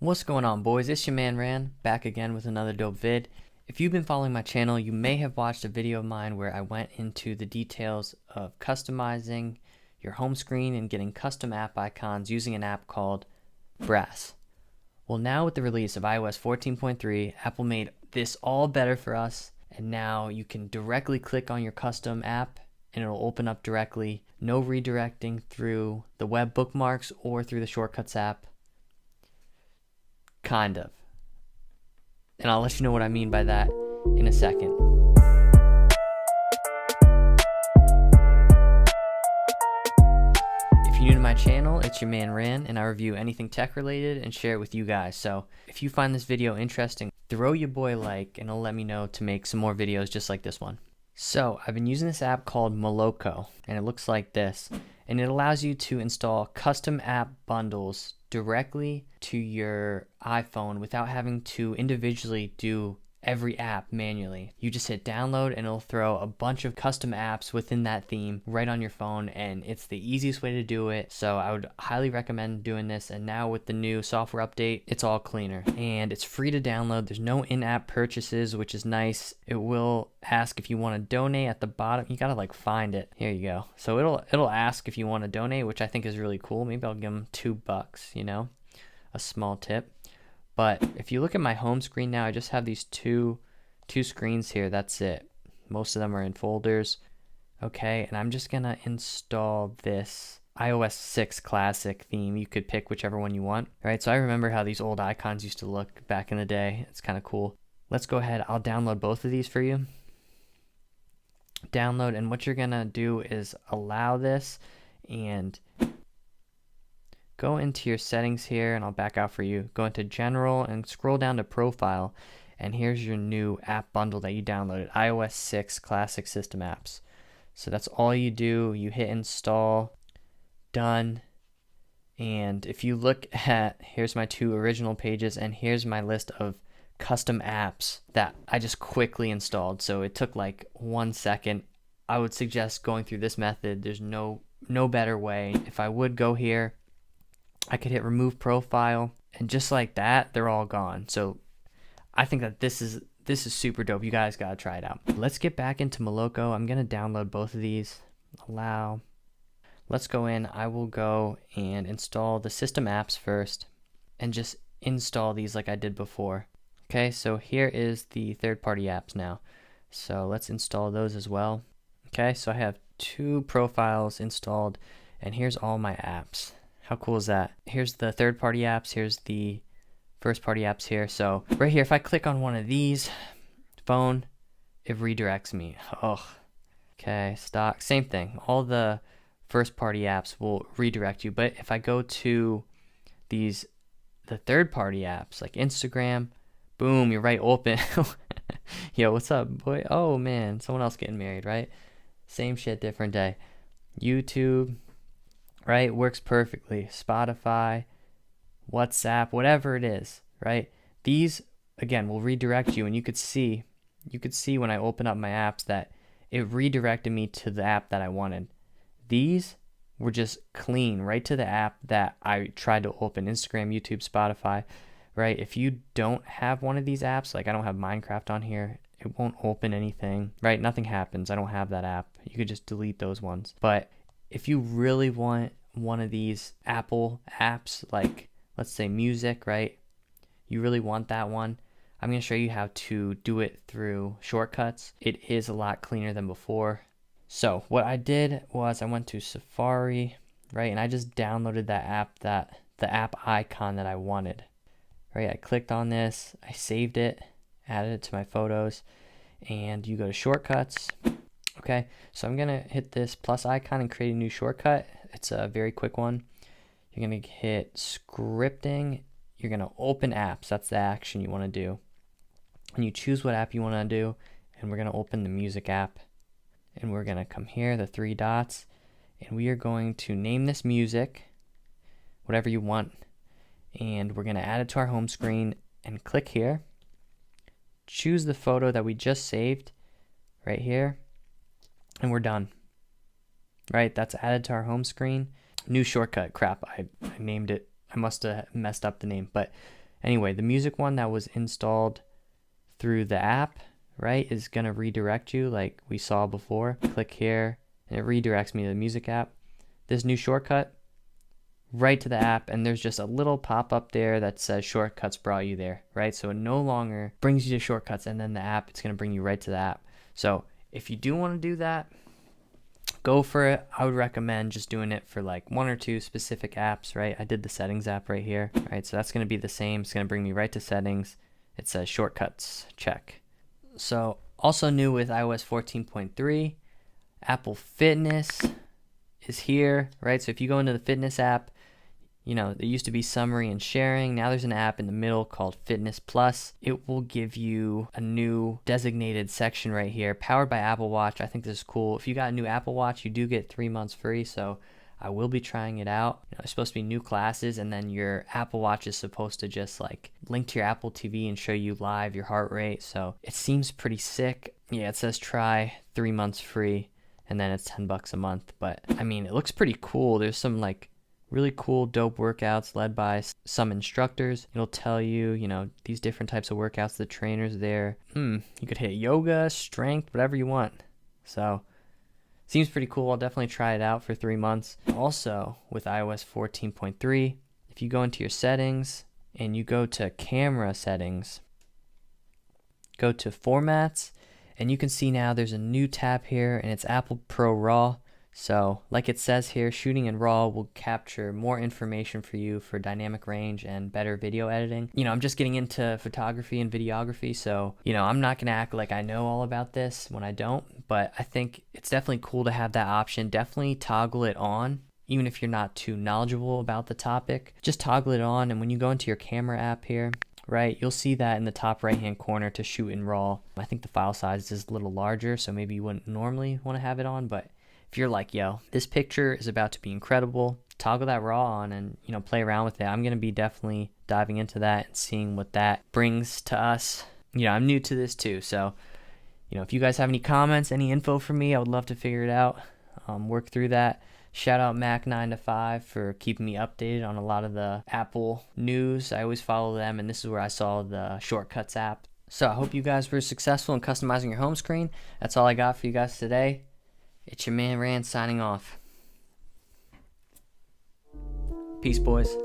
What's going on, boys? It's your man Ran, back again with another dope vid. If you've been following my channel, you may have watched a video of mine where I went into the details of customizing your home screen and getting custom app icons using an app called Brass. Well, now with the release of iOS 14.3, Apple made this all better for us, and now you can directly click on your custom app and it'll open up directly. No redirecting through the web bookmarks or through the Shortcuts app. Kind of. And I'll let you know what I mean by that in a second. If you're new to my channel, it's your man Ran, and I review anything tech related and share it with you guys. So if you find this video interesting, throw your boy a like and it'll let me know to make some more videos just like this one. So I've been using this app called Moloko, and it looks like this. And it allows you to install custom app bundles directly to your iPhone without having to individually do every app manually. You just hit download and it'll throw a bunch of custom apps within that theme right on your phone, and it's the easiest way to do it. So I would highly recommend doing this, and now with the new software update, it's all cleaner and it's free to download. There's no in-app purchases, which is nice. It will ask if you want to donate at the bottom. You gotta like find it. Here you go. So it'll ask if you want to donate, which I think is really cool. Maybe I'll give them $2, you know, a small tip. But if you look at my home screen now, I just have these two screens here. That's it. Most of them are in folders. Okay, and I'm just gonna install this iOS 6 classic theme. You could pick whichever one you want. All right, so I remember how these old icons used to look back in the day. It's kind of cool. Let's go ahead. I'll download both of these for you. Download, and what you're gonna do is allow this and go into your settings here, and I'll back out for you. Go into general and scroll down to profile, and here's your new app bundle that you downloaded, iOS 6 classic system apps. So that's all you do. You hit install, done. And if you look at, here's my 2 original pages, and here's my list of custom apps that I just quickly installed. So it took like 1 second. I would suggest going through this method. There's no better way. If I would go here, I could hit remove profile, and just like that, they're all gone. So I think that this is super dope. You guys gotta try it out. Let's get back into Moloko. I'm gonna download both of these. Allow. Let's go in. I will go and install the system apps first and just install these like I did before. Okay, so here is the third-party apps now. So let's install those as well. Okay, so I have 2 profiles installed, and here's all my apps. How cool is that? Here's the third-party apps. Here's the first-party apps here. So right here, if I click on one of these, phone, it redirects me. Oh, okay, stock, same thing. All the first-party apps will redirect you. But if I go to the third-party apps like Instagram, boom, you're right open. Yo, what's up, boy? Oh, man, someone else getting married, right? Same shit, different day. YouTube, right? Works perfectly. Spotify, WhatsApp, whatever it is, right? These, again, will redirect you, and you could see when I open up my apps that it redirected me to the app that I wanted. These were just clean right to the app that I tried to open: Instagram, YouTube, Spotify, right? If you don't have one of these apps, like I don't have Minecraft on here, it won't open anything, right? Nothing happens. I don't have that app. You could just delete those ones. But if you really want one of these Apple apps, like let's say music, right? You really want that one. I'm going to show you how to do it through Shortcuts. It is a lot cleaner than before. So what I did was I went to Safari, right? And I just downloaded that app, the app icon that I wanted, right? I clicked on this, I saved it, added it to my photos, and you go to Shortcuts. Okay, so I'm gonna hit this plus icon and create a new shortcut. It's a very quick one. You're gonna hit scripting. You're gonna open apps. That's the action you want to do. And you choose what app you want to do, and we're gonna open the music app. And we're gonna come here, the 3 dots, and we are going to name this music, whatever you want. And we're gonna add it to our home screen and click here. Choose the photo that we just saved right here, and we're done. Right, that's added to our home screen. New shortcut. Crap, I named it. I must have messed up the name, but Anyway, the music one that was installed through the app, right, is going to redirect you like we saw before. Click here and it redirects me to the music app. This new shortcut, right to the app, and there's just a little pop-up there that says shortcuts brought you there, right? So it no longer brings you to shortcuts and then the app, it's going to bring you right to the app. So if you do want to do that, go for it. I would recommend just doing it for like 1 or 2 specific apps, right? I did the settings app right here, right? So that's going to be the same. It's going to bring me right to settings. It says shortcuts, check. So also new with iOS 14.3, Apple Fitness is here, right? So if you go into the fitness app, you know, there used to be summary and sharing. Now there's an app in the middle called Fitness Plus. It will give you a new designated section right here, powered by Apple Watch. I think this is cool. If you got a new Apple Watch, you do get 3 months free. So I will be trying it out. You know, it's supposed to be new classes, and then your Apple Watch is supposed to just like link to your Apple TV and show you live your heart rate. So it seems pretty sick. Yeah, it says try 3 months free, and then it's $10 a month. But I mean, it looks pretty cool. There's some like really cool, dope workouts led by some instructors. It'll tell you, you know, these different types of workouts, the trainers there. You could hit yoga, strength, whatever you want. So, seems pretty cool. I'll definitely try it out for 3 months. Also, with iOS 14.3, if you go into your settings and you go to camera settings, go to formats, and you can see now there's a new tab here, and it's Apple Pro RAW. So like it says here, shooting in RAW will capture more information for you for dynamic range and better video editing. You know, I'm just getting into photography and videography, so, you know, I'm not going to act like I know all about this when I don't, but I think it's definitely cool to have that option. Definitely toggle it on, even if you're not too knowledgeable about the topic. Just toggle it on, and when you go into your camera app here, right, you'll see that in the top right hand corner to shoot in RAW. I think the file size is a little larger, so maybe you wouldn't normally want to have it on, but if you're like, yo, this picture is about to be incredible, toggle that RAW on and, you know, play around with it. I'm going to be definitely diving into that and seeing what that brings to us. You know, I'm new to this too, so, you know, if you guys have any comments, any info for me, I would love to figure it out, work through that. Shout out Mac9to5 for keeping me updated on a lot of the Apple news. I always follow them, and this is where I saw the Shortcuts app. So I hope you guys were successful in customizing your home screen. That's all I got for you guys today. It's your man Rand signing off. Peace, boys.